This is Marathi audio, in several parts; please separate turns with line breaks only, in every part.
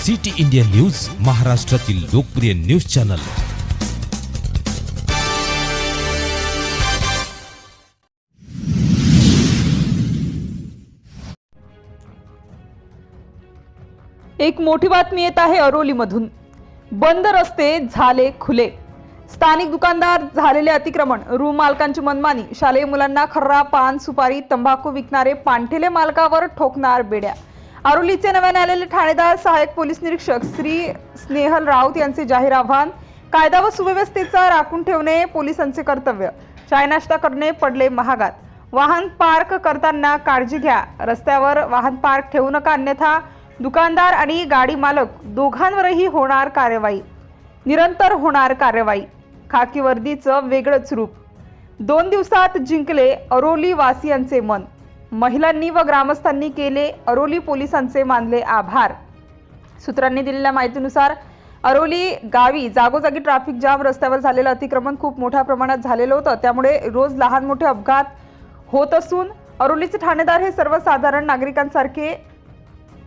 सिटी इंडिया न्यूज, महाराष्ट्रातील लोकप्रिय न्यूज चॅनल।
एक मोठी बातमी येत आहे अरोलीमधून। बंद रस्ते झाले खुले। स्थानिक दुकानदार झालेले अतिक्रमण, रूम मालकांची मनमानी, शालेय मुलांना खर्रा, पान, सुपारी, तंबाखू विकणारे पानठेले मालकावर ठोकणार बेड्या। अरोलीचे नव्याने आलेले ठाणेदार सहाय्यक पोलीस निरीक्षक श्री स्नेहल राऊत यांचे जाहीर आव्हान। कायदा व सुव्यवस्थेचा राखून ठेवणे पोलिसांचे कर्तव्य। चाय नाश्ता करणे पडले महागात। वाहन पार्क करताना काळजी घ्या। रस्त्यावर वाहन पार्क ठेवू नका, अन्यथा दुकानदार आणि गाडी मालक दोघांवरही होणार कार्यवाही। निरंतर होणार कार्यवाही। खाकी वर्दीचं वेगळंच रूप। 2 दिवसात जिंकले अरोली वासियांचे मन। महिलांनी व ग्रामस्थांनी केले अरोली पोलिसांचे मानले आभार। सूत्रांनी दिलेल्या माहितीनुसार अरोली गावी जागोजागी ट्रॅफिक जाम, रस्त्यावर झालेलं अतिक्रमण खूप मोठ्या प्रमाणात झालेलं होतं। त्यामुळे रोज लहान मोठे अपघात होत असून अरोलीचे ठाणेदार हे सर्वसाधारण नागरिकांसारखे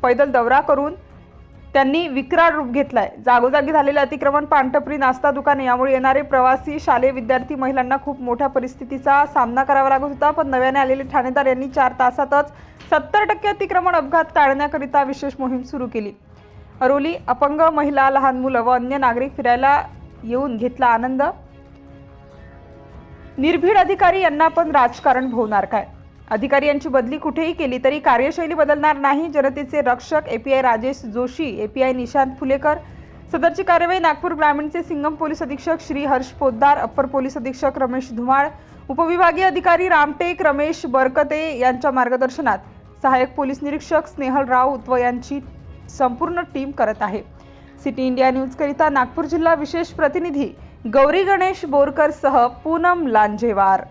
पैदल दौरा करून त्यांनी विक्राळ रूप घेतलाय। जागोजागी झालेले अतिक्रमण, पानटपरी, नाश्ता दुकाने यामुळे येणारे प्रवासी, शालेय विद्यार्थी, महिलांना खूप मोठ्या परिस्थितीचा सामना करावा लागत होता। पण नव्याने आलेले ठाणेदार यांनी 4 तासातच 70% अतिक्रमण अपघात टाळण्याकरिता विशेष मोहीम सुरू केली। अरोली अपंग महिला, लहान मुलं व अन्य नागरिक फिरायला येऊन घेतला आनंद। निर्भीड अधिकारी यांना पण राजकारण भोवणार काय? अधिकारी यांची बदली कुठेही केली तरी कार्यशैली बदलणार नाही। जनतेचे रक्षक एपीआय राजेश जोशी, एपीआय निशांत फुलेकर। सदरची कार्यवाही नागपूर ग्रामीणचे सिंगम पोलीस अधीक्षक श्री हर्ष पोद्दार, अप्पर पोलीस अधीक्षक रमेश धुमाळ, उपविभागीय अधिकारी रामटेक रमेश बरकते यांच्या मार्गदर्शनात सहाय्यक पोलीस निरीक्षक स्नेहल राऊत व यांची संपूर्ण टीम करत आहे। सिटी इंडिया न्यूज करिता नागपूर जिल्हा विशेष प्रतिनिधी गौरी गणेश बोरकर सह पूनम लांजेवार।